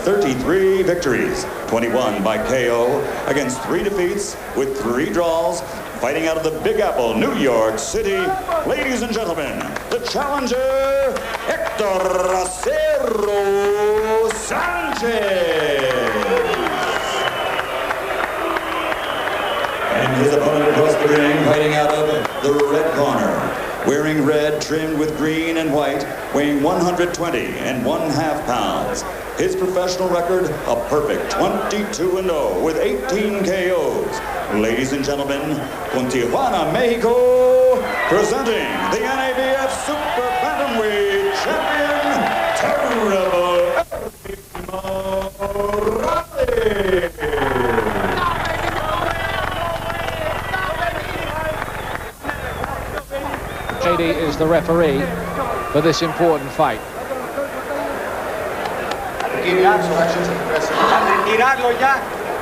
33 victories, 21 by KO, against 3 defeats with 3 draws, fighting out of the Big Apple, New York City. Ladies and gentlemen, the challenger, Hector Acero Sanchez. And his opponent across the ring, fighting out of the red corner, wearing red trimmed with green and white, weighing 120½ pounds. His professional record, a perfect 22-0 with 18 KOs. Ladies and gentlemen, from Tijuana, Mexico, presenting the IBF Super Bantamweight Champion, Terrible Érik Morales. JD is the referee for this important fight.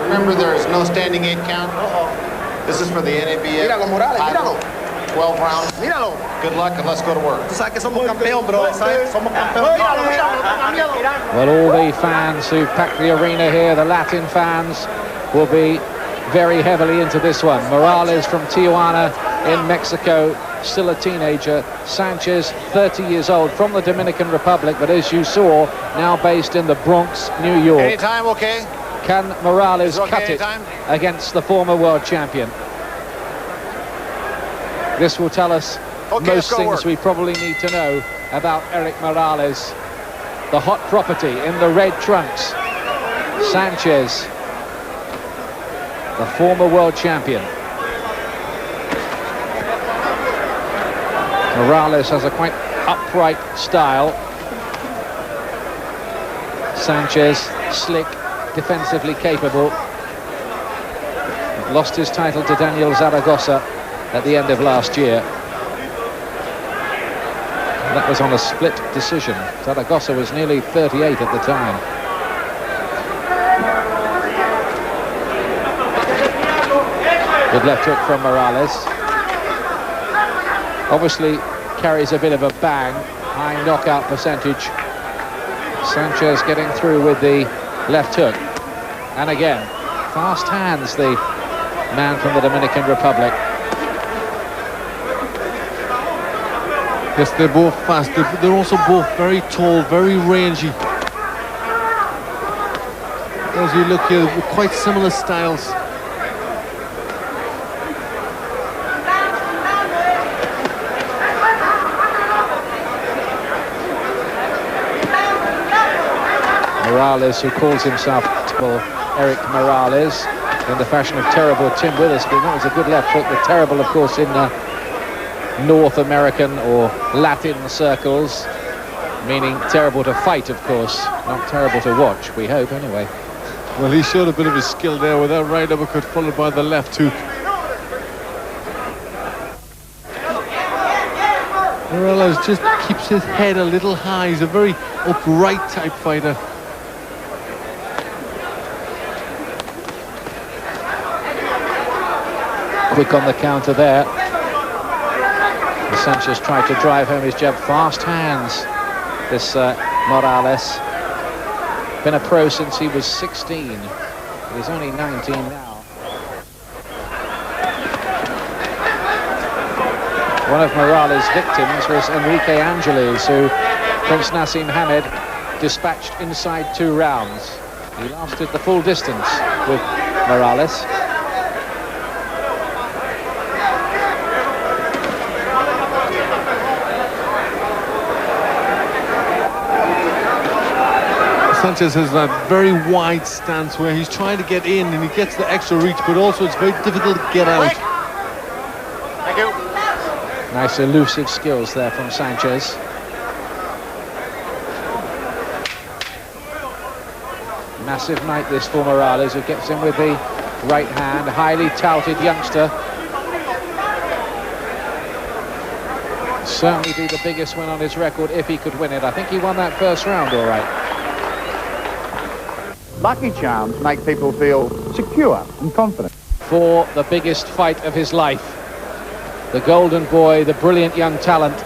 Remember, there is no standing 8 count. This is for the NABF. 12 rounds. Good luck and let's go to work. Well, all the fans who packed the arena here, the Latin fans, will be very heavily into this one. Morales from Tijuana in Mexico, still a teenager. Sanchez, 30 years old, from the Dominican Republic, but as you saw, now based in the Bronx, New York. Anytime, okay? Can Morales cut it against the former world champion? This will tell us most things we probably need to know about Érik Morales, the hot property in the red trunks. Sanchez, the former world champion. Morales has a quite upright style. Sanchez, slick, defensively capable. Lost his title to Daniel Zaragoza at the end of last year. That was on a split decision. Zaragoza was nearly 38 at the time. Good left hook from Morales. Obviously carries a bit of a bang, high knockout percentage. Sanchez getting through with the left hook. And again, fast hands, the man from the Dominican Republic. Yes, they're both fast. They're also both very tall, very rangy. As you look here, with quite similar styles. Morales, who calls himself Érik Morales, in the fashion of Terrible Tim Witherspoon. That was a good left hook. The Terrible, of course, in North American or Latin circles, meaning terrible to fight, of course, not terrible to watch, we hope, anyway. Well, he showed a bit of his skill there with that right uppercut followed by the left hook. Morales just keeps his head a little high. He's a very upright type fighter. Quick on the counter there. Sanchez tried to drive home his jab. Fast hands, this Morales. Been a pro since he was 16. He's only 19 now. One of Morales' victims was Enrique Angeles, who Prince Nassim Hamed dispatched inside 2 rounds. He lasted the full distance with Morales. Sanchez has that very wide stance where he's trying to get in and he gets the extra reach, but also it's very difficult to get out. Thank you. Nice elusive skills there from Sanchez. Massive night this for Morales, who gets in with the right hand. Highly touted youngster. Certainly be the biggest win on his record if he could win it. I think he won that first round all right. Lucky charms make people feel secure and confident. For the biggest fight of his life. The golden boy, the brilliant young talent.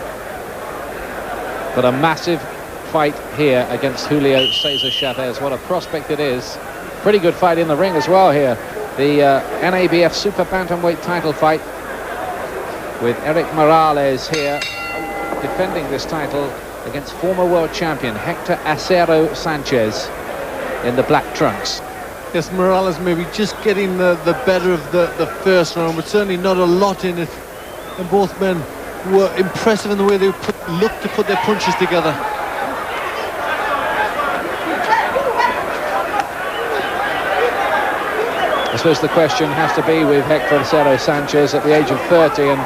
But a massive fight here against Julio Cesar Chavez. What a prospect it is. Pretty good fight in the ring as well here. The NABF Super Bantamweight title fight with Érik Morales here defending this title against former world champion Hector Acero Sanchez in the black trunks. Yes, Morales maybe just getting the better of the first round, but certainly not a lot in it. And both men were impressive in the way they looked to put their punches together. I suppose the question has to be with Hector Acero Sanchez at the age of 30 and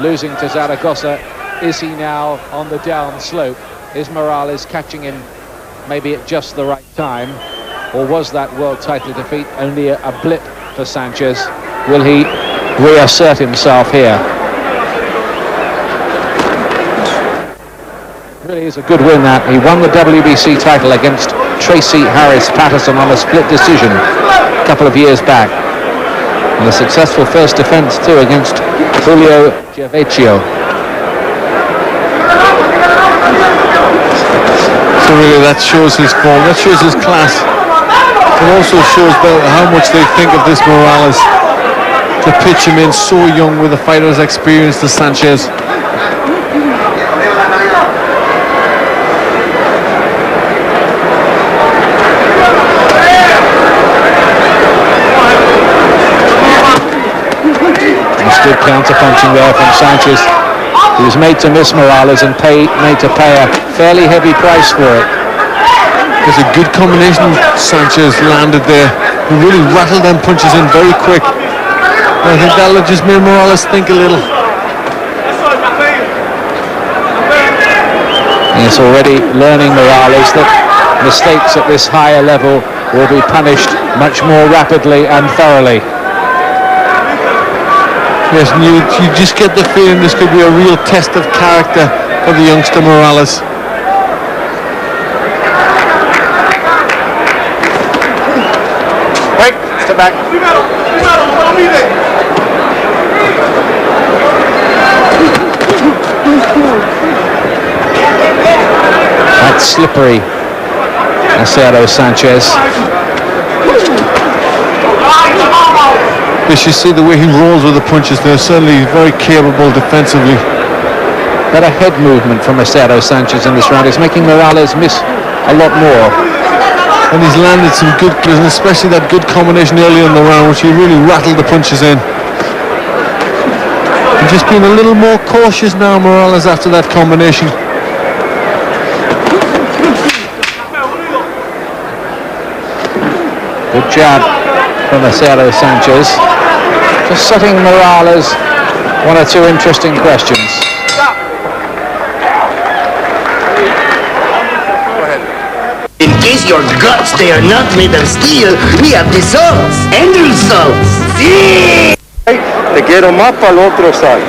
losing to Zaragoza. Is he now on the down slope? Is Morales catching him maybe at just the right time? Or was that world title defeat only a blip for Sanchez? Will he reassert himself here? Really is a good win that. He won the WBC title against Tracy Harris Patterson on a split decision a couple of years back. And a successful first defense too against Julio Chavez. So really that shows his form, that shows his class. It also shows how much they think of this Morales to pitch him in so young with a fighter as experienced as Sanchez. Good counter-punching there from Sanchez. He was made to miss Morales and made to pay a fairly heavy price for it. There's a good combination Sanchez landed there. He really rattled them punches in very quick. And I think that'll just make Morales think a little. He's already learning, Morales, that mistakes at this higher level will be punished much more rapidly and thoroughly. Yes, and you just get the feeling this could be a real test of character for the youngster Morales. Wait, step back. That's slippery, Acero Sanchez. Yes, you see the way he rolls with the punches. They're certainly very capable defensively. Better head movement from Acero Sanchez in this round. He's making Morales miss a lot more. And he's landed some good plays, and especially that good combination early in the round, which he really rattled the punches in. And just being a little more cautious now, Morales, after that combination. Good jab from Acero Sanchez. Just setting Morales one or two interesting questions. In case your guts they are not made of steel, we have the salts and results. Sí. Te quiero más para el otro side.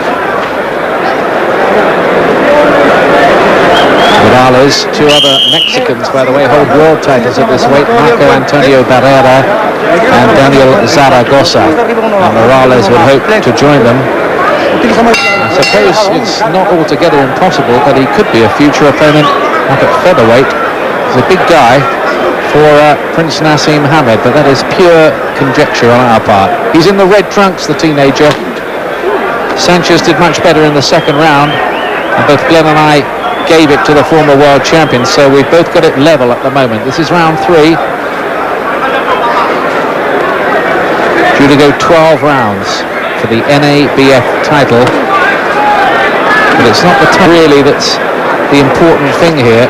Morales, two other Mexicans, by the way, hold world titles at this weight. Marco Antonio Barrera and Daniel Zaragoza. And Morales would hope to join them. I suppose it's not altogether impossible that he could be a future opponent up at featherweight. He's a big guy for Prince Nassim Hamed, but that is pure conjecture on our part. He's in the red trunks, the teenager. Sanchez did much better in the second round, and both Glenn and I gave it to the former world champion, so we've both got it level at the moment. This is round 3. Due to go 12 rounds for the NABF title. But it's not the time really that's the important thing here.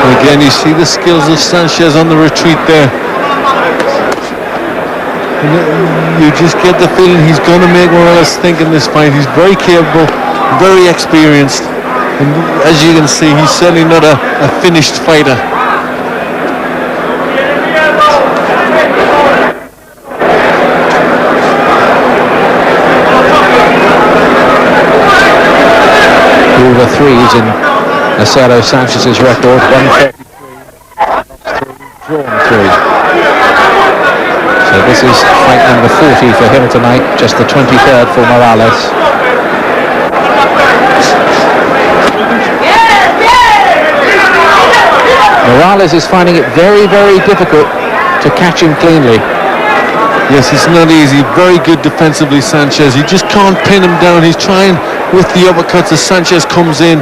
And again, you see the skills of Sanchez on the retreat there. And you just get the feeling he's going to make Morales think in this fight. He's very capable, very experienced, and as you can see, he's certainly not a finished fighter. Over 3s in Acero Sanchez's record, 133, drawn 3. So this is fight number 40 for him tonight, just the 23rd for Morales. Morales is finding it very, very difficult to catch him cleanly. Yes, it's not easy. Very good defensively, Sanchez. He just can't pin him down. He's trying with the uppercuts as Sanchez comes in,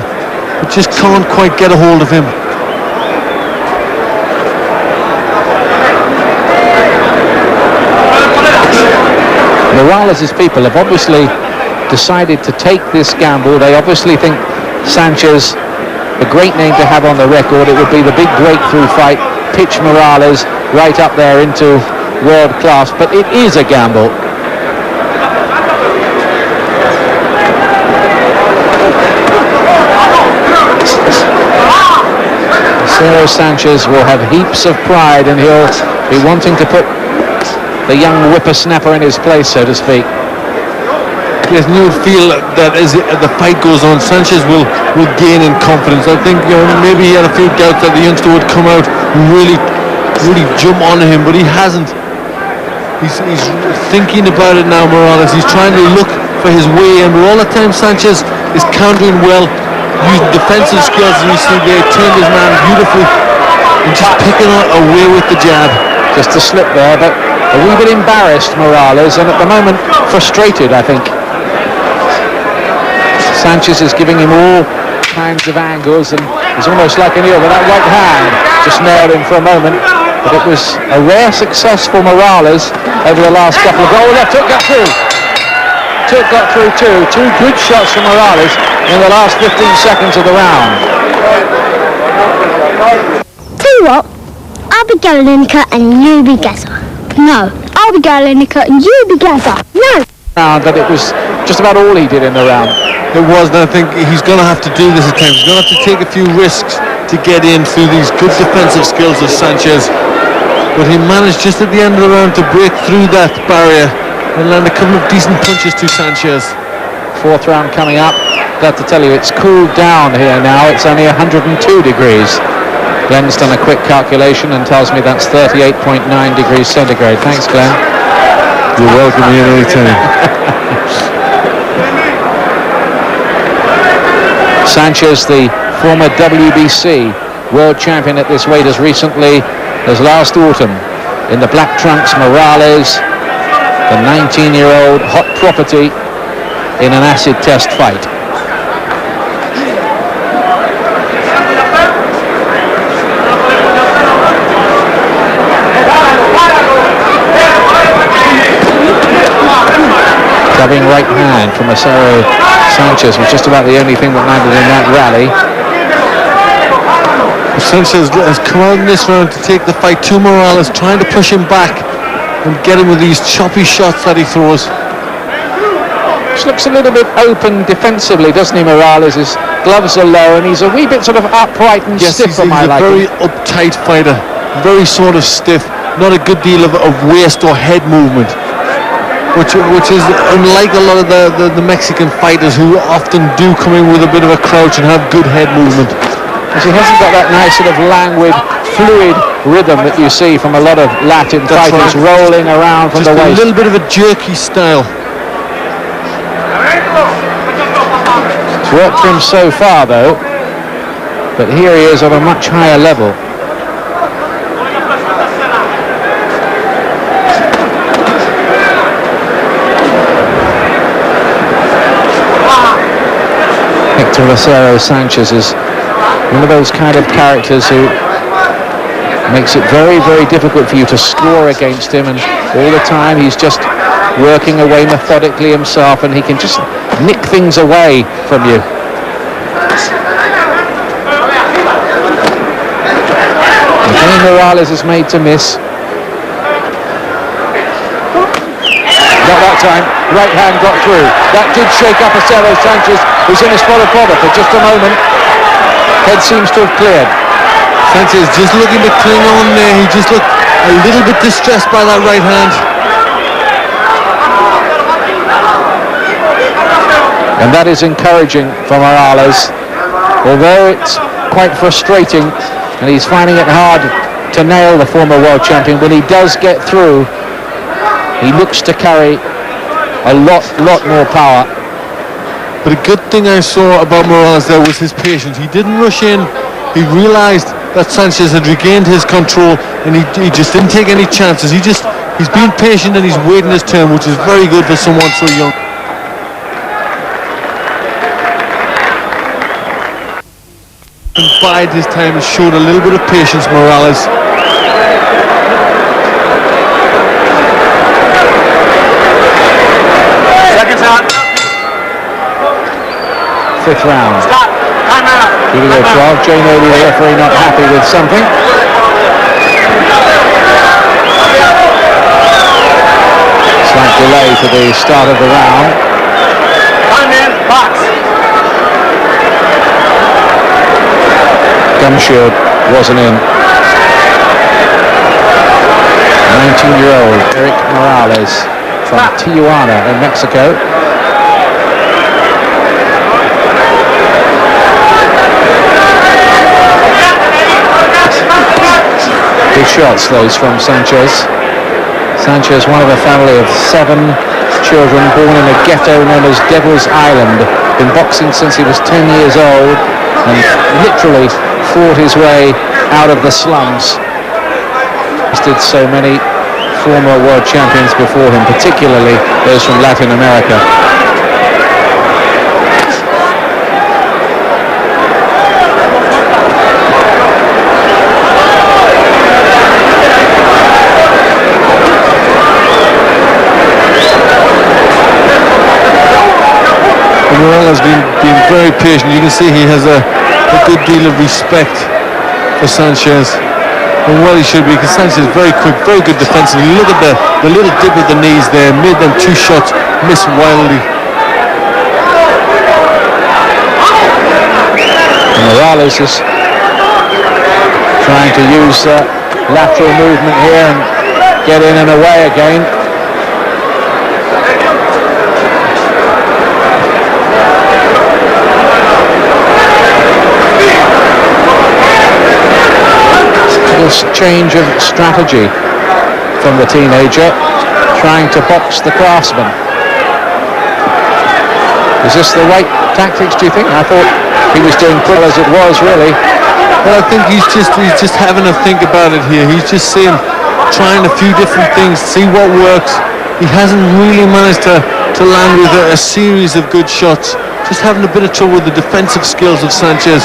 but just can't quite get a hold of him. Morales' people have obviously decided to take this gamble. They obviously think Sanchez, a great name to have on the record, it would be the big breakthrough fight, pitch Morales right up there into world class, but it is a gamble. Acero Sanchez will have heaps of pride, and he'll be wanting to put the young whippersnapper in his place, so to speak. Yes, and you would feel that as the fight goes on, Sanchez will gain in confidence. I think, you know, maybe he had a few doubts that the youngster would come out and really jump on him, but he hasn't. He's thinking about it now, Morales. He's trying to look for his way in, but all the time Sanchez is countering well, using defensive skills, as you see there, turned his man beautifully, and just picking away with the jab. Just a slip there, but a wee bit embarrassed, Morales, and at the moment frustrated, I think. Sanchez is giving him all kinds of angles, and it's almost like an eel, but that right hand just nailed him for a moment. But it was a rare success for Morales over the last couple of goals. Oh, left hook got through. Hook got through too. Two good shots from Morales in the last 15 seconds of the round. Tell you what, I'll be going in the cut and you be gasser. No, I'll be going in the cut and you be gasser. No. But it was just about all he did in the round. It was, and I think he's going to have to do this at times. He's going to have to take a few risks to get in through these good defensive skills of Sanchez. But he managed just at the end of the round to break through that barrier and land a couple of decent punches to Sanchez. Fourth round coming up. Got to tell you, it's cooled down here now. It's only 102 degrees. Glenn's done a quick calculation and tells me that's 38.9 degrees centigrade. Thanks, Glenn. You're welcome here anytime. Sanchez, the former WBC world champion at this weight as recently as last autumn. In the black trunks, Morales, the 19-year-old hot property in an acid test fight. Clubbing right hand from Acero Sanchez was just about the only thing that landed in that rally. Sanchez has come out in this round to take the fight to Morales, trying to push him back and get him with these choppy shots that he throws. Just looks a little bit open defensively, doesn't he, Morales? His gloves are low and he's a wee bit sort of upright and stiff for my liking. He's a very uptight fighter, very sort of stiff, not a good deal of waist or head movement. Which is unlike a lot of the Mexican fighters who often do come in with a bit of a crouch and have good head movement. He hasn't got that nice sort of languid, fluid rhythm that you see from a lot of Latin fighters, right, rolling around from just the waist. A little bit of a jerky style. It's worked for him so far, though, but here he is on a much higher level. Hector Acero Sanchez is one of those kind of characters who makes it very, very difficult for you to score against him, and all the time he's just working away methodically himself, and he can just nick things away from you. Again, Morales is made to miss. Not that time. Right hand got through. That did shake up Acero Sanchez, who's in a spot of bother for just a moment. Head seems to have cleared. Sanchez just looking to cling on there. He just looked a little bit distressed by that right hand. And that is encouraging for Morales. Although it's quite frustrating and he's finding it hard to nail the former world champion, when he does get through, he looks to carry a lot more power. But a good thing I saw about Morales there was his patience. He didn't rush in. He realized that Sanchez had regained his control, and he just didn't take any chances. He's been patient and he's waiting his turn, which is very good for someone so young. And bide his time and showed a little bit of patience, Morales. Seconds out. Fifth round. Stop. Time out. Here we go, 12. Jane Odie, the referee, not happy with something. Slight delay to the start of the round. Time in. Box. Gum shield wasn't in. 19-year-old Érik Morales from Tijuana in Mexico. Big shots, those from Sanchez. Sanchez, one of a family of 7 children born in a ghetto known as Devil's Island. Been boxing since he was 10 years old and literally fought his way out of the slums. Did so many former world champions before him, particularly those from Latin America. Morales has been very patient. You can see he has a good deal of respect for Sanchez. And well, he should be, because Sanchez is very quick, very good defensively. Look at the little dip of the knees there, made them 2 shots, missed wildly. And Morales is trying to use lateral movement here and get in and away again. Change of strategy from the teenager, trying to box the craftsman. Is this the right tactics, do you think? I thought he was doing well as it was, really. Well, I think he's just having a think about it here. He's just saying, trying a few different things, see what works. He hasn't really managed to land with a series of good shots. Just having a bit of trouble with the defensive skills of Sanchez.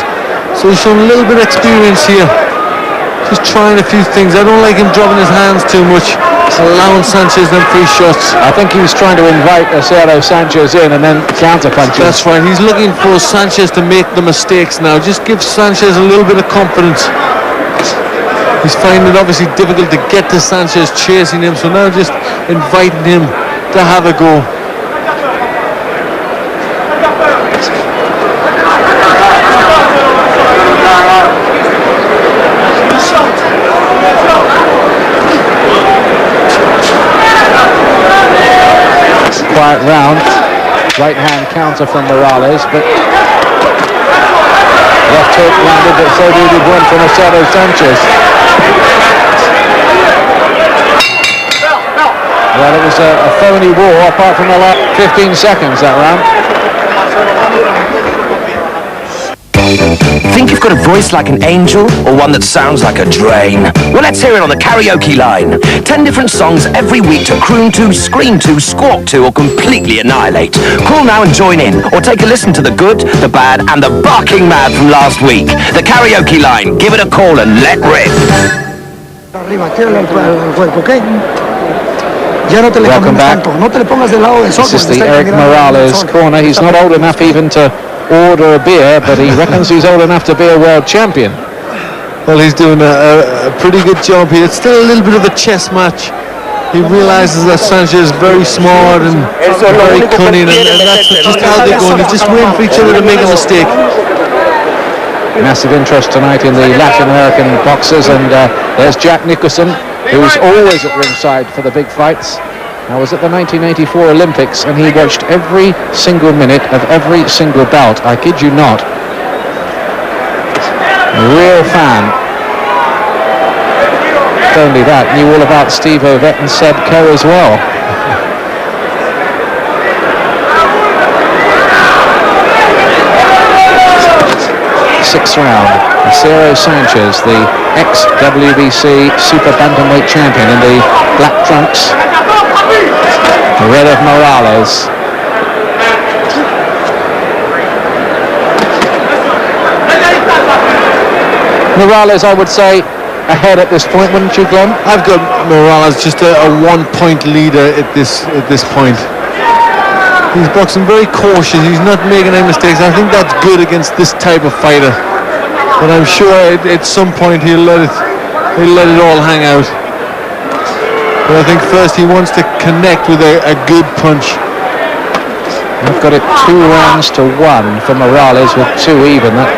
So he's shown a little bit of experience here. Just trying a few things. I don't like him dropping his hands too much, allowing Sanchez them free shots. I think he was trying to invite Acero Sanchez in and then counter-punching. That's right. He's looking for Sanchez to make the mistakes now. Just give Sanchez a little bit of confidence. He's finding it obviously difficult to get to Sanchez chasing him, so now just inviting him to have a go. Quiet round, right hand counter from Morales, but left hook landed, but so did he win from Acero Sanchez. Well, it was a phony war apart from the last 15 seconds that round. Think you've got a voice like an angel or one that sounds like a drain? Well, let's hear it on the karaoke line. 10 different songs every week to croon to, scream to, squawk to, or completely annihilate. Call now and join in, or take a listen to the good, the bad, and the barking mad from last week. The karaoke line. Give it a call and let rip. Welcome back. This is the Érik Morales corner. He's not old enough even to order a beer, but he reckons he's old enough to be a world champion. Well, he's doing a pretty good job here. It's still a little bit of a chess match. He realizes that Sanchez is very smart and very cunning, and that's just how they're going. They're just waiting for each other to make a mistake. Massive interest tonight in the Latin American boxers, and there's Jack Nicholson, who's always at ringside for the big fights. I was at the 1984 Olympics and he watched every single minute of every single bout. I kid you not. A real fan. Not only that, knew all about Steve Ovett and Seb Coe as well. Sixth round. Acero Sanchez, the ex-WBC Super Bantamweight champion in the black trunks, the red of Morales. Morales, I would say, ahead at this point, wouldn't you, Glenn? I've got Morales just a 1-point leader at this point. He's boxing very cautious. He's not making any mistakes. I think that's good against this type of fighter. But I'm sure at some point he'll let it all hang out. But I think first he wants to connect with a good punch. I've got it 2 rounds to 1 for Morales with 2 even. That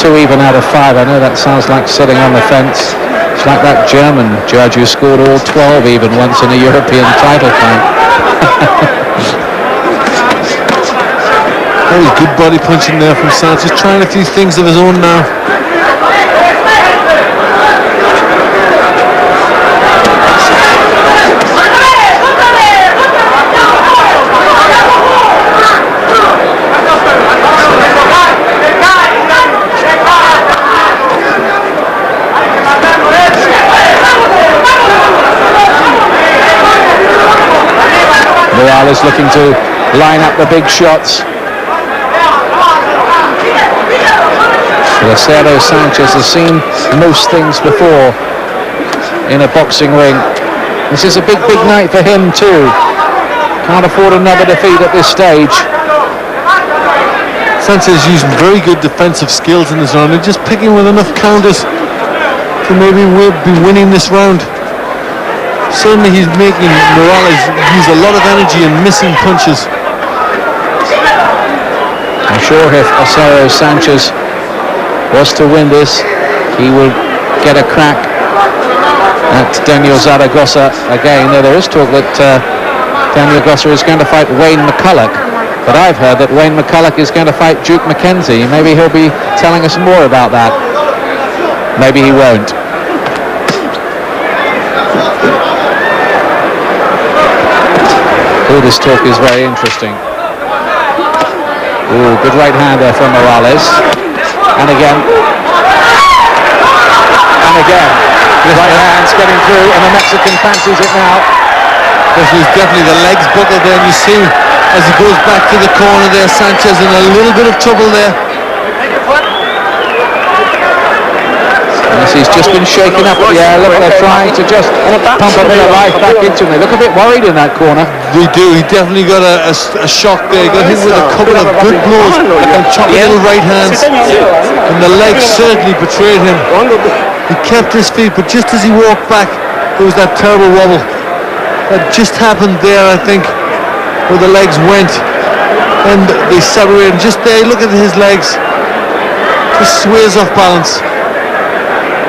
2 even out of 5. I know that sounds like sitting on the fence. It's like that German judge who scored all 12 even once in a European title fight. Very good body punching there from Sanchez, trying a few things of his own now. Morales looking to line up the big shots. Acero Sanchez has seen most things before in a boxing ring. This is a big night for him too. Can't afford another defeat at this stage. Sanchez using very good defensive skills in this round. They're just picking with enough counters to maybe be winning this round. Certainly he's making Morales use a lot of energy and missing punches. I'm sure if Acero Sanchez was to win this, he will get a crack at Daniel Zaragoza again. Now, there is talk that Daniel Zaragoza is going to fight Wayne McCulloch, but I've heard that Wayne McCulloch is going to fight Duke McKenzie. Maybe he'll be telling us more about that. Maybe he won't. Ooh, this talk is very interesting. Ooh, good right hand there from Morales. And again. And again. The right hand's getting through, and the Mexican fancies it now. This is definitely the legs buckled there, and you see as he goes back to the corner there, Sanchez in a little bit of trouble there. Yes, he's just been shaken up. Yeah, look, they're trying to just pump a bit of life back into him. They look a bit worried in that corner. They do. He definitely got a shock there. He got hit with a couple of good blows and choppy little right hands. And the legs certainly betrayed him. He kept his feet, but just as he walked back, there was that terrible wobble. That just happened there, I think, where the legs went. And they separated. Just there, look at his legs. Just sways off balance.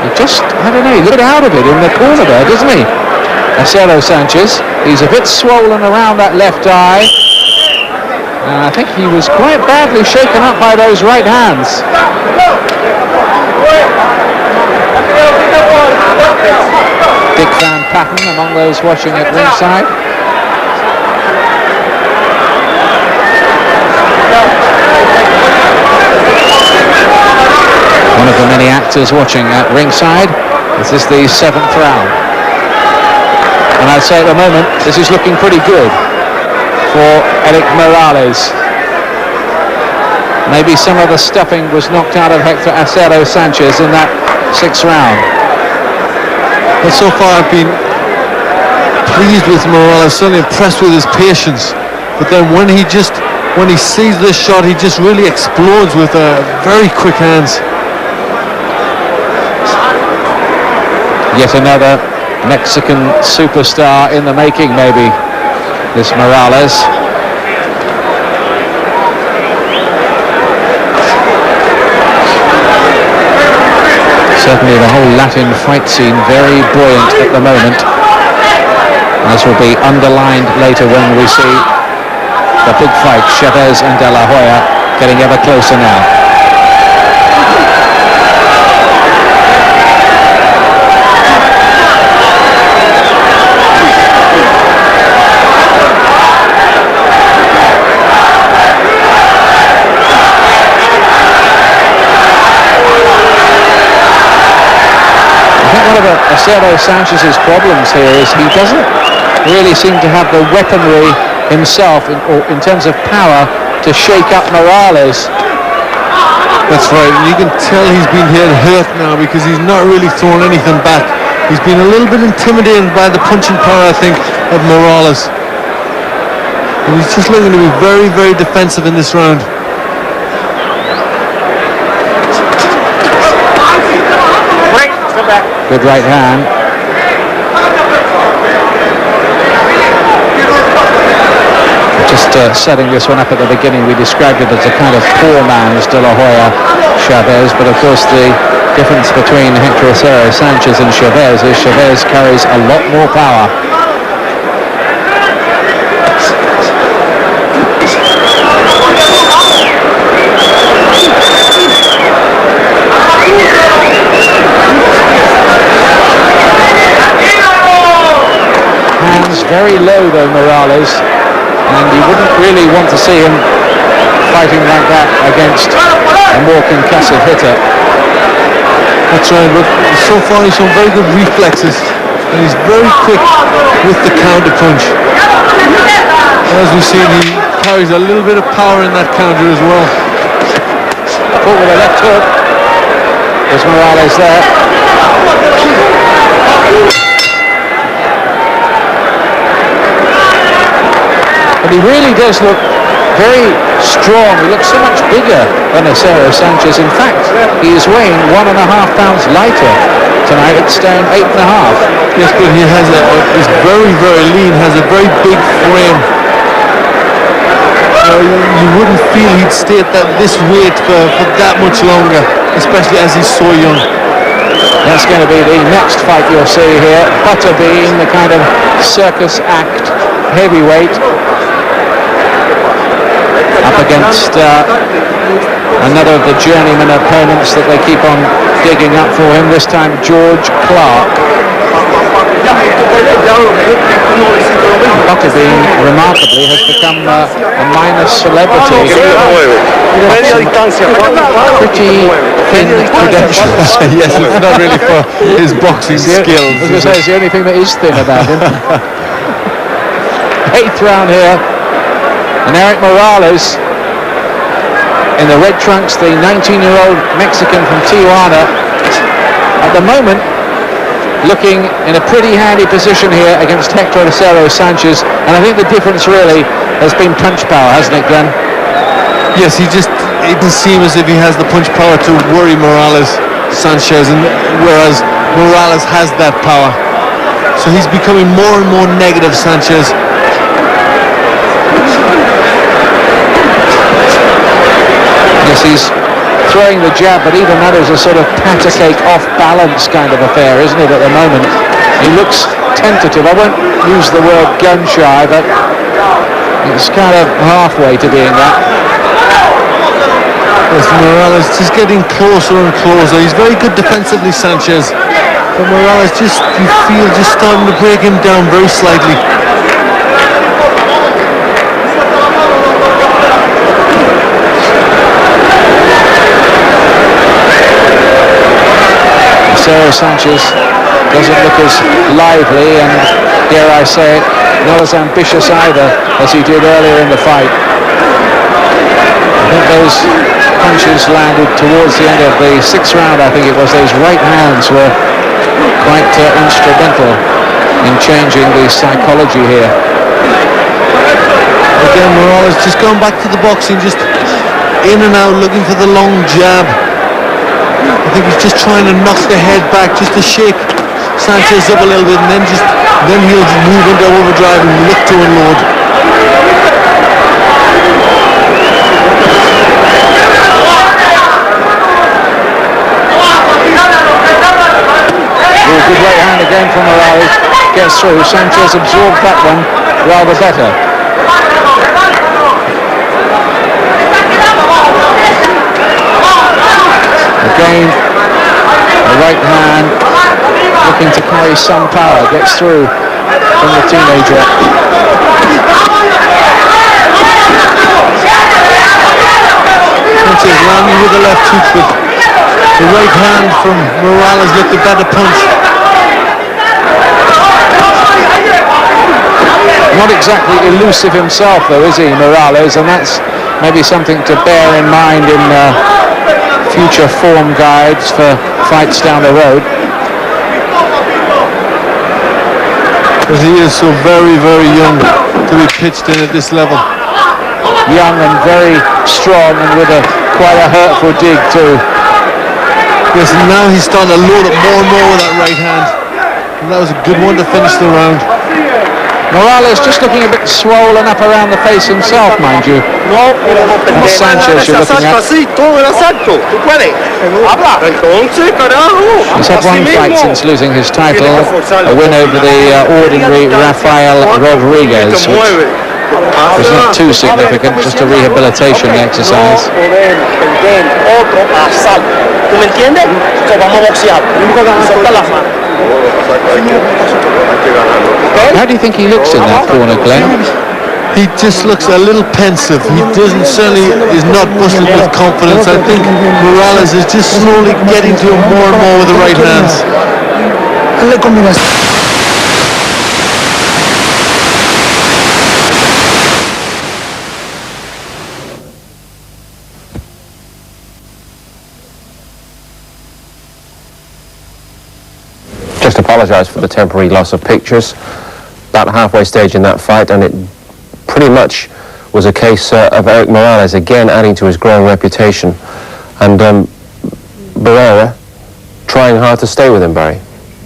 He just, I don't know, he got out of it in the corner there, doesn't he? Acero Sanchez, he's a bit swollen around that left eye. And I think he was quite badly shaken up by those right hands. Dick Van Patten among those watching at ringside. One of the many actors watching at ringside. This is the 7th round. And I'd say at the moment, this is looking pretty good for Érik Morales. Maybe some of the stuffing was knocked out of Hector Acero Sanchez in that 6th round. But so far I've been pleased with Morales, certainly impressed with his patience. But then when he sees this shot, he just really explodes with very quick hands. Yet another Mexican superstar in the making, maybe, this Morales. Certainly the whole Latin fight scene very buoyant at the moment, as will be underlined later when we see the big fight, Chavez and De La Hoya, getting ever closer now. one of Acero Sanchez's problems here is he doesn't really seem to have the weaponry himself in terms of power to shake up Morales. That's right, and you can tell he's been hurt now because he's not really thrown anything back. He's been a little bit intimidated by the punching power, I think, of Morales. And he's just looking to be very, very defensive in this round. Good right hand. Just setting this one up at the beginning, we described it as a kind of poor man's De La Hoya Chavez, but of course the difference between Hector Acero Sanchez and Chavez is Chavez carries a lot more power. Hands very low though, Morales. And you wouldn't really want to see him fighting like that against a more concussive hitter. That's right, but so far he's shown very good reflexes and he's very quick with the counter punch. And as we've seen, he carries a little bit of power in that counter as well. Caught with a left hook. There's Morales there. But he really does look very strong. He looks so much bigger than Acero Sanchez. In fact, he is weighing 1.5 pounds lighter tonight. It's down 8.5. Yes, but he has is very, very lean, has a very big frame. You wouldn't feel he'd stay at this weight for that much longer, especially as he's so young. That's going to be the next fight you'll see here. Butterbean, the kind of circus act heavyweight, up against another of the journeyman opponents that they keep on digging up for him, this time George Clark. Butterbean, remarkably, has become a minor celebrity. Pretty thin credentials. Yes, it's not really for his boxing skills. I was going to say, it's the only thing that is thin about him. 8th round here. And Érik Morales in the red trunks, the 19-year-old Mexican from Tijuana, at the moment looking in a pretty handy position here against Hector Acero Sanchez. And I think the difference really has been punch power, hasn't it, Glenn? Yes, it doesn't seem as if he has the punch power to worry Morales Sanchez, and whereas Morales has that power. So he's becoming more and more negative, Sanchez. Yes, he's throwing the jab, but even that is a sort of patter cake off balance kind of affair, isn't it, at the moment? He looks tentative. I won't use the word gun shy, but it's kind of halfway to being that. Yes, Morales just getting closer and closer. He's very good defensively, Sanchez, but Morales you feel just starting to break him down very slightly. Acero Sanchez doesn't look as lively and, dare I say it, not as ambitious either as he did earlier in the fight. I think those punches landed towards the end of the 6th round, I think it was. Those right hands were quite instrumental in changing the psychology here. Again, Morales just going back to the boxing, just in and out, looking for the long jab. I think he's just trying to knock the head back, just to shake Sanchez up a little bit, and then he'll move into overdrive and look to unload. Good right hand again from Morales. Gets through. Sanchez absorbed that one rather better. Again, the right hand looking to carry some power, gets through from the teenager. Sanchez landing with the left hook, but the right hand from Morales looked a better punch. Not exactly elusive himself, though, is he, Morales? And that's maybe something to bear in mind in future form guides for fights down the road. Because he is so very, very young to be pitched in at this level. Young and very strong, and with quite a hurtful dig too. Yes, and now he's starting to load up more and more with that right hand. And that was a good one to finish the round. Morales just looking a bit swollen up around the face himself, mind you. That's Sanchez you're looking at. He's had one fight since losing his title, a win over the ordinary Rafael Rodriguez, which was not too significant, just a rehabilitation exercise. How do you think he looks in that corner, Glenn? He just looks a little pensive. He certainly is not busted with confidence. I think Morales is just slowly getting to him more and more with the right hands. Just apologise for the temporary loss of pictures. About halfway stage in that fight, and it pretty much was a case of Érik Morales again adding to his growing reputation, and Barrera trying hard to stay with him, Barry.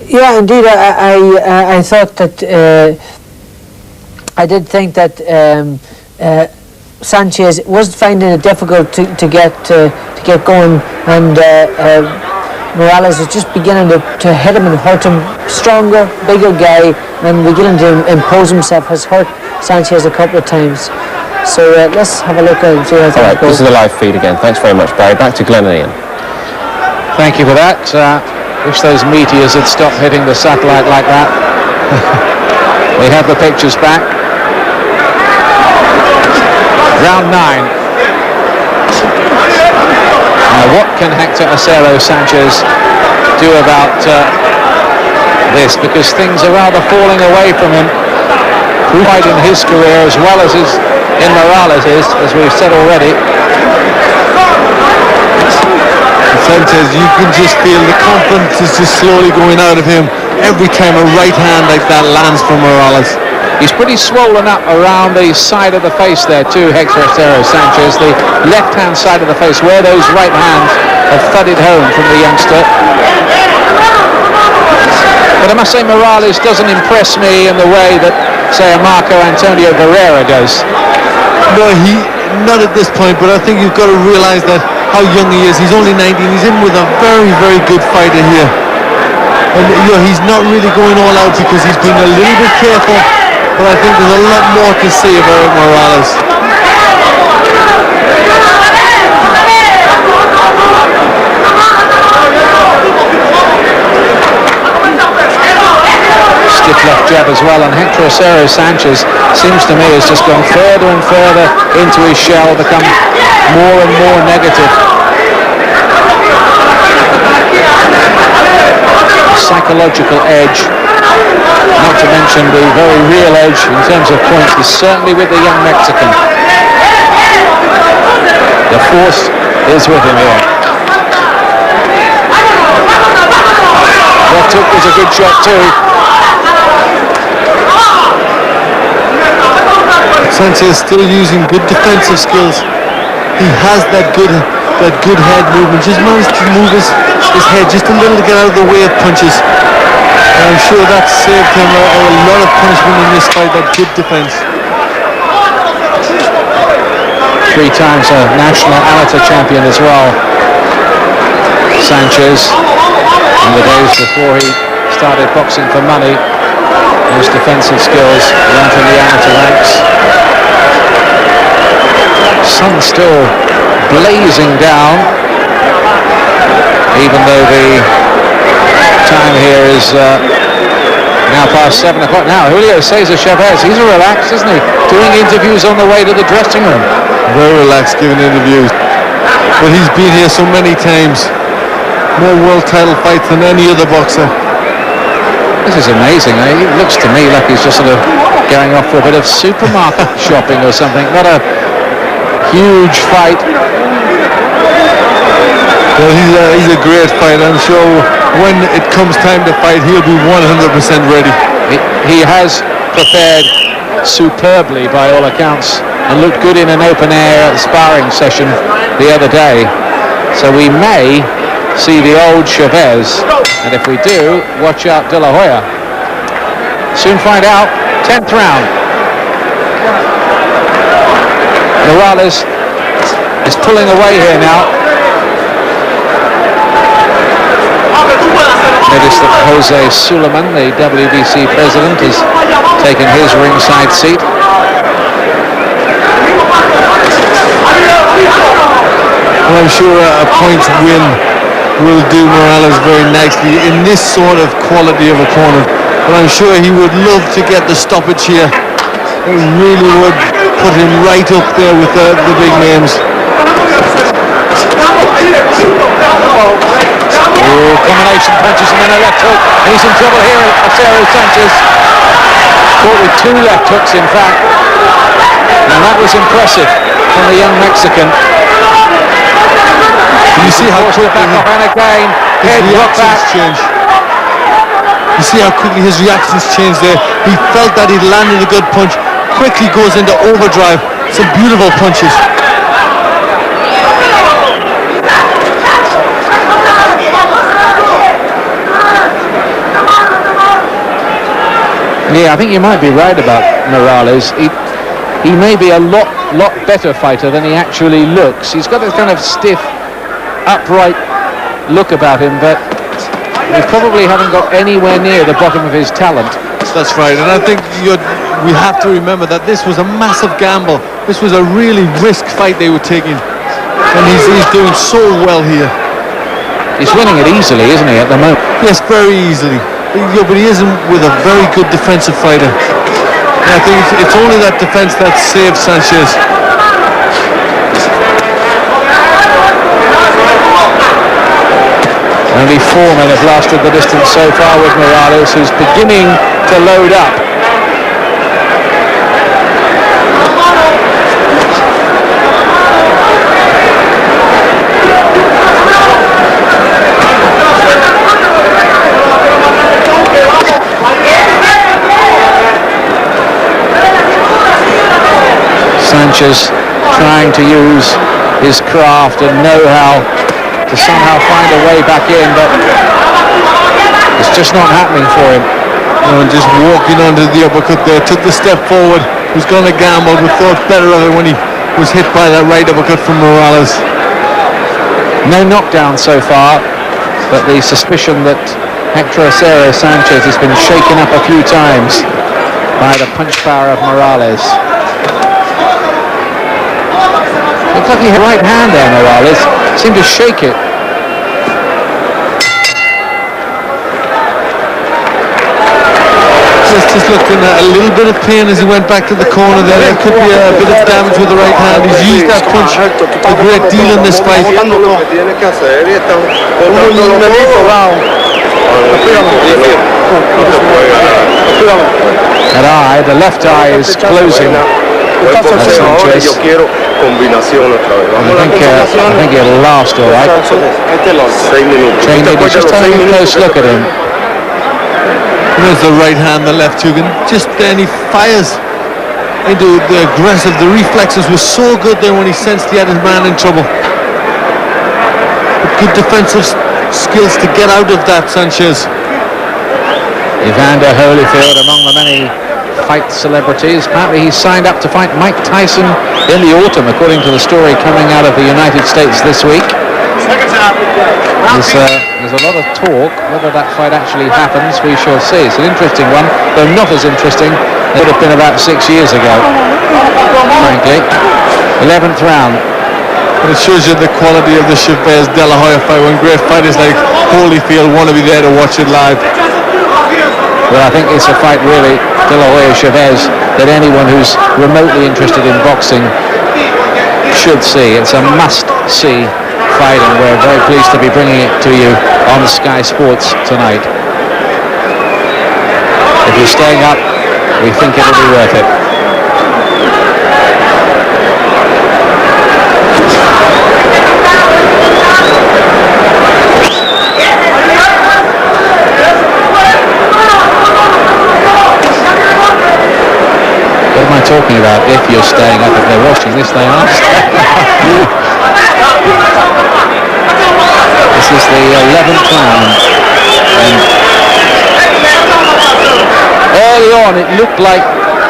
Yeah, indeed. I thought that I did think that Sanchez was finding it difficult to get going, and Morales is just beginning to hit him and hurt him. Stronger, bigger guy, and beginning to impose himself. Has hurt Sanchez a couple of times. So let's have a look and see how things go. This is the live feed again. Thanks very much, Barry. Back to Glenn and Ian. Thank you for that. Wish those meteors had stopped hitting the satellite like that. We have the pictures back. Round 9. Now, what can Hector Acero Sanchez do about this? Because things are rather falling away from him, quite in his career as well as in Morales' as we've said already. Sanchez, you can just feel the confidence is just slowly going out of him every time a right hand like that lands from Morales. He's pretty swollen up around the side of the face there too, Hector Acero Sanchez, the left-hand side of the face where those right hands have thudded home from the youngster. But I must say Morales doesn't impress me in the way that, say, a Marco Antonio Barrera does. No, not at this point, but I think you've got to realise that how young he is. He's only 19. He's in with a very, very good fighter here. And he's not really going all out because he's being a little bit careful. But I think there's a lot more to say about Érik Morales. Stiff left jab as well, and Hector Acero Sanchez seems to me has just gone further and further into his shell, become more and more negative. Psychological edge, not to mention the very real edge in terms of points, is certainly with the young Mexican. The force is with him here. That hook was a good shot too. Sanchez still using good defensive skills. He has that good head movement. Just managed to move his head just a little to get out of the way of punches. And I'm sure that saved him a lot of punishment in this fight, that good defense. 3 times a national amateur champion as well, Sanchez. In the days before he started boxing for money, those defensive skills learned from the amateur ranks. Sun still blazing down, even though the time here is now past 7 o'clock. Now Julio Cesar Chavez, he's relaxed, isn't he? Doing interviews on the way to the dressing room. Very relaxed giving interviews. But he's been here so many times. More world title fights than any other boxer. This is amazing. It looks to me like he's just sort of going off for a bit of supermarket shopping or something. Not a huge fight. Well, he's a great fighter. I'm sure when it comes time to fight, he'll be 100% ready. He has prepared superbly by all accounts and looked good in an open air sparring session the other day. So we may see the old Chavez, and if we do, watch out De La Hoya. Soon find out. 10th round. Morales is pulling away here now. Notice that Jose Suleiman, the WBC president, has taken his ringside seat. Well, I'm sure a points win will do Morales very nicely in this sort of quality of opponent. But I'm sure he would love to get the stoppage here. It really would put him right up there with the big names. Combination punches and then a left hook. And he's in trouble here, Acero Sanchez. Caught with 2 left hooks, in fact. And that was impressive from the young Mexican. You see how quickly back off and again. Head reactions change. You see how quickly his reactions changed there. He felt that he'd landed a good punch. Quickly goes into overdrive. Some beautiful punches. Yeah, I think you might be right about Morales. He may be a lot better fighter than he actually looks. He's got a kind of stiff, upright look about him, but we probably haven't got anywhere near the bottom of his talent. That's right, and I think we have to remember that this was a massive gamble. This was a really risk fight they were taking, and he's doing so well here. He's winning it easily, isn't he, at the moment? Yes, very easily. Yeah, but he isn't with a very good defensive fighter. And I think it's only that defense that saved Sanchez. Only 4 men have lasted the distance so far with Morales, who's beginning to load up. Sanchez trying to use his craft and know-how to somehow find a way back in, but it's just not happening for him. And just walking onto the uppercut there, took the step forward, was going to gamble, but thought better of it when he was hit by that right uppercut from Morales. No knockdown so far, but the suspicion that Hector Acero Sanchez has been shaken up a few times by the punch power of Morales. Looks like he had right hand there, Morales. Seemed to shake it. Just looking at a little bit of pain as he went back to the corner there. There could be a bit of damage with the right hand. He's used that punch a great deal in this fight. That eye, the left eye is closing. Sanchez. I think it'll last all right. Shane, just having a close look at him. There's the right hand, the left hook, and just then he fires into the aggressive. The reflexes were so good there when he sensed he had his man in trouble. But good defensive skills to get out of that, Sanchez. Evander Holyfield among the many fight celebrities. Apparently he's signed up to fight Mike Tyson in the autumn, according to the story coming out of the United States this week. There's a lot of talk. Whether that fight actually happens, we shall see. It's an interesting one, though not as interesting as it would have been about 6 years ago, frankly. 11th round. And it shows you the quality of the Chavez De La Hoya fight when great fighters like Holyfield want to be there to watch it live. Well, I think it's a fight really, De La Hoya Chavez, that anyone who's remotely interested in boxing should see. It's a must-see fight, and we're very pleased to be bringing it to you on Sky Sports tonight. you're staying up, we think it'll be worth it. What am I talking about? If you're staying up, if they're watching this, they are staying up. This is the 11th round. And early on, it looked like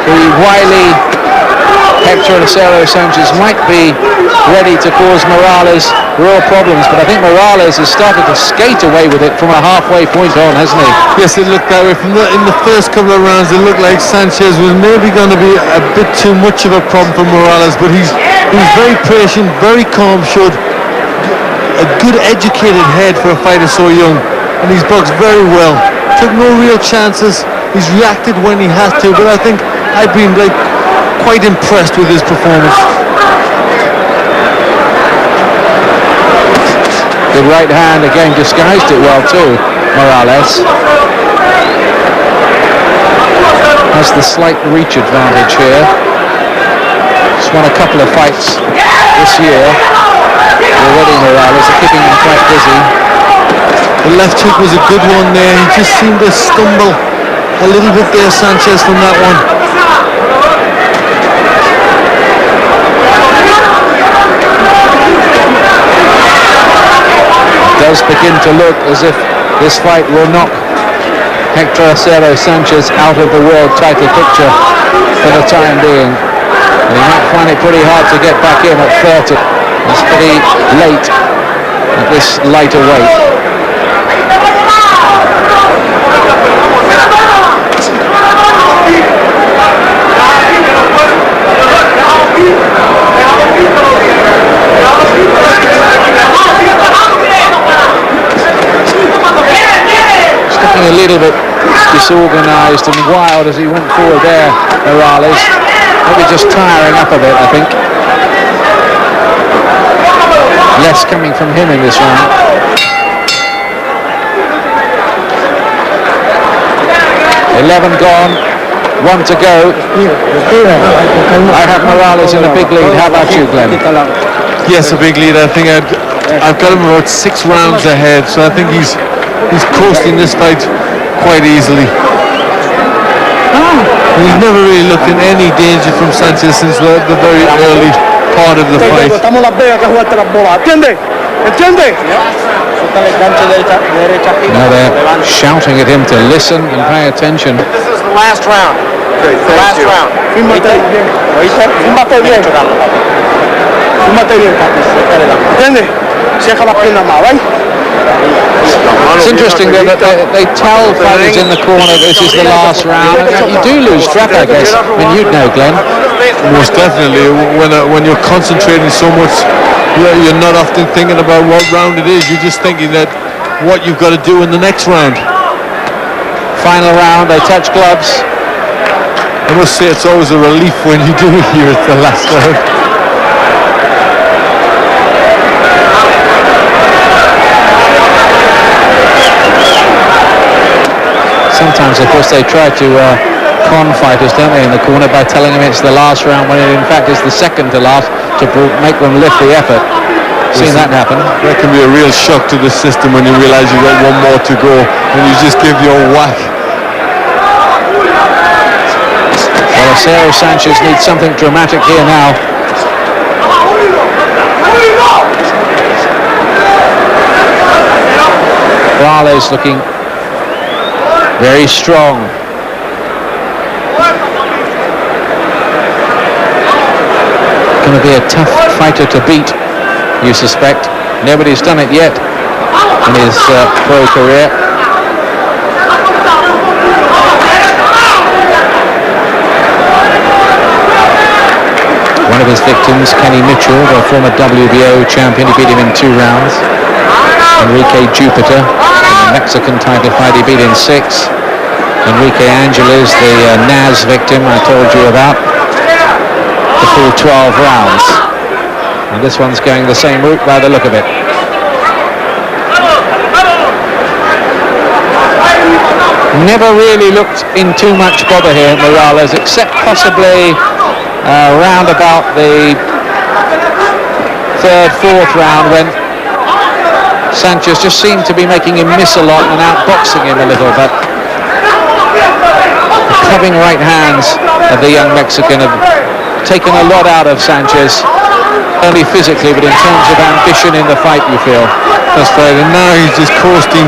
the wily Hector and Acero Sanchez might be ready to cause Morales real problems, but I think Morales has started to skate away with it from a halfway point on, hasn't he? Yes, it looked that way. In the first couple of rounds, it looked like Sanchez was maybe going to be a bit too much of a problem for Morales, but he's very patient, very calm, showed a good educated head for a fighter so young, and he's boxed very well. Took no real chances. He's reacted when he has to, but I think I've been quite impressed with his performance. Good right hand, again disguised it well too, Morales. Has the slight reach advantage here. He's won a couple of fights this year. Already Morales are keeping him quite busy. The left hook was a good one there. He just seemed to stumble a little bit there, Sanchez, from that one. Does begin to look as if this fight will knock Hector Acero Sanchez out of the world title picture for the time being. And he might find it pretty hard to get back in at 30. It's pretty late at this lighter weight. A little bit disorganized and wild as he went forward there, Morales. Maybe just tiring up a bit, I think. Less coming from him in this round. $11 gone, 1 to go. I have Morales in a big lead. How about you, Glenn? Yes, a big lead. I think I've got him about 6 rounds ahead, so I think he's coasting this fight quite easily. He's never really looked in any danger from Sanchez since the very early part of the fight. Now they're shouting at him to listen and pay attention. This is the last round. The last round. It's interesting that they tell fighters in the corner this is the last round. You do lose track, I guess. I mean, you'd know, Glenn. Most definitely. When you're concentrating so much, you're not often thinking about what round it is. You're just thinking that what you've got to do in the next round. Final round, they touch gloves. I must say it's always a relief when you do hear it's the last round. Sometimes, of course, they try to con fighters, don't they, in the corner by telling them it's the last round when it in fact is the second to last to make them lift the effort. Seen that happen. That can be a real shock to the system when you realize you've got one more to go and you just give your whack. Well, Acero Sanchez needs something dramatic here now. Morales looking very strong. Going to be a tough fighter to beat, you suspect. Nobody's done it yet in his pro career. One of his victims, Kenny Mitchell, the former WBO champion, he beat him in 2 rounds. Enrique Jupiter, in the Mexican title fight, he beat in 6. Enrique Angeles, the Naz victim I told you about, the full 12 rounds. And this one's going the same route by the look of it. Never really looked in too much bother here, Morales, except possibly round about the third, fourth round when Sanchez just seemed to be making him miss a lot and outboxing him a little. But the clubbing right hands of the young Mexican have taken a lot out of Sanchez, only physically, but in terms of ambition in the fight, you feel. That's right, and now he's just coasting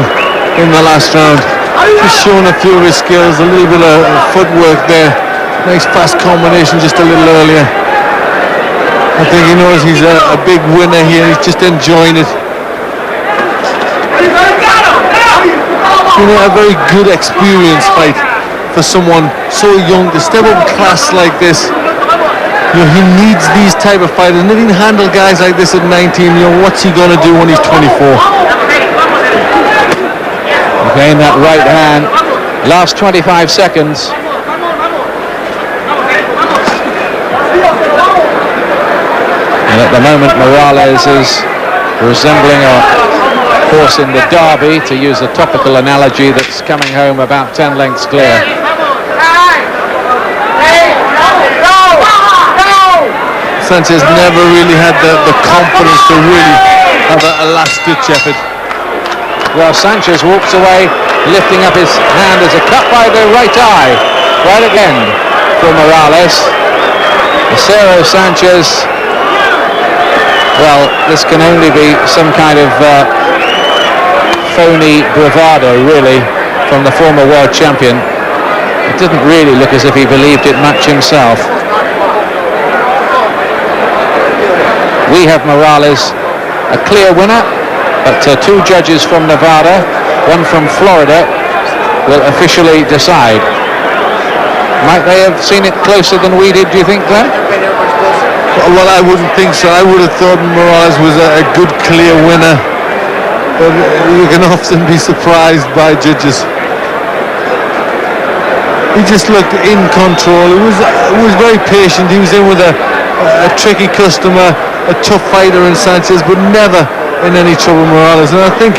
in the last round. He's shown a few of his skills, a little bit of footwork there. Nice fast combination just a little earlier. I think he knows he's a big winner here. He's just enjoying it. You know, a very good experience fight for someone so young to step up class like this. You know, he needs these type of fighters, and if he can handle guys like this at 19, you know, what's he going to do when he's 24? Again, that right hand, last 25 seconds. And at the moment, Morales is resembling a horse in the derby, to use a topical analogy that's coming home about 10 lengths clear. Sanchez never really had the confidence to really have a last-ditch effort. Well, Sanchez walks away, lifting up his hand as a cut by the right eye, right at the end for Morales. Acero, Sanchez. Well, this can only be some kind of phony bravado, really, from the former world champion. It didn't really look as if he believed it much himself. We have Morales a clear winner, but two judges from Nevada, one from Florida, will officially decide. Might they have seen it closer than we did, do you think, Glenn? Well, I wouldn't think so. I would have thought Morales was a good, clear winner. But you can often be surprised by judges. He just looked in control. He was very patient. He was in with a tricky customer, a tough fighter in Sanchez, but never in any trouble, Morales. And I think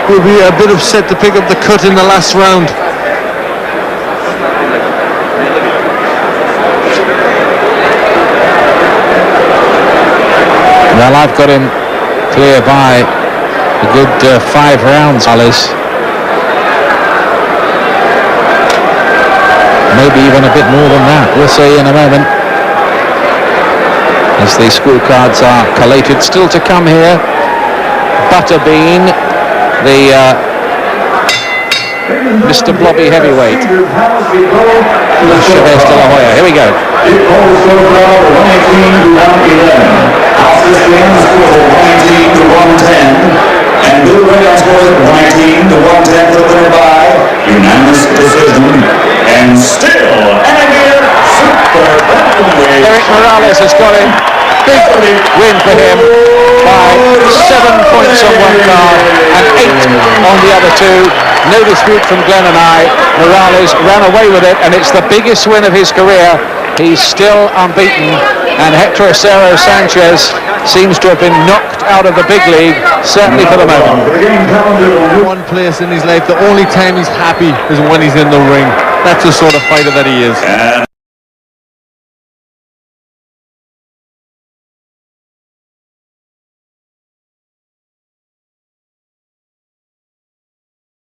he'll be a bit upset to pick up the cut in the last round. Well, I've got him clear by a good 5 rounds, Morales. Maybe even a bit more than that. We'll see in a moment, as the scorecards are collated. Still to come here, Butterbean, the Mr. Blobby heavyweight, Chavez de la Hoya. Here we go. Australian scores at 118 to 110, and Blue Rayon scores at 118 to 110 for the winner by unanimous decision, and still Enigir Super Bantamweight. Érik Morales has got him. Big win for him by 7 points on one card and 8 on the other two. No dispute from Glenn and I. Morales ran away with it, and it's the biggest win of his career. He's still unbeaten, and Hector Acero Sanchez seems to have been knocked out of the big league, certainly for the moment. One place in his life, the only time he's happy is when he's in the ring. That's the sort of fighter that he is.